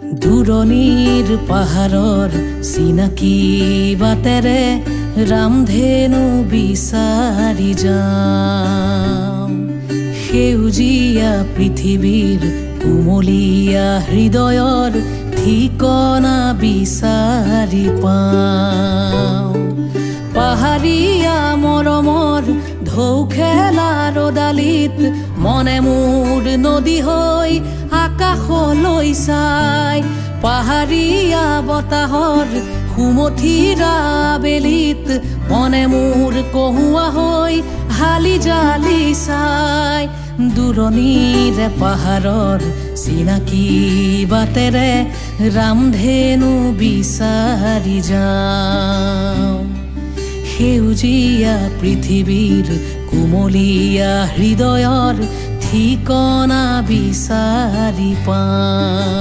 দূৰণিৰ পাহাৰৰ চিনাকি বাটেৰে ৰামধেনু বিচাৰি যাওঁ। সেউজীয়া পৃথিৱীৰ কুমলীয়া হৃদয়ৰ ঠিকনা বিচাৰি পাওঁ। পাহাৰীয়া মৰমৰ ঢৌ খেলা ৰদালিত মনে মোৰ নদী হৈ আকাশলৈ চাই। পাহাৰীয়া বতাহৰ সুমথিৰা বেলিত মনে মোৰ কহুৱা হৈ হালি জালি চাই। দূৰণিৰে পাহাৰৰ চিনাকি বাটেৰে ৰামধেনু বিচাৰি যাওঁ। সেউজীয়া পৃথিৱীৰ কুমলীয়া হৃদয়ৰ ঠিকনা বিচাৰি পাওঁ।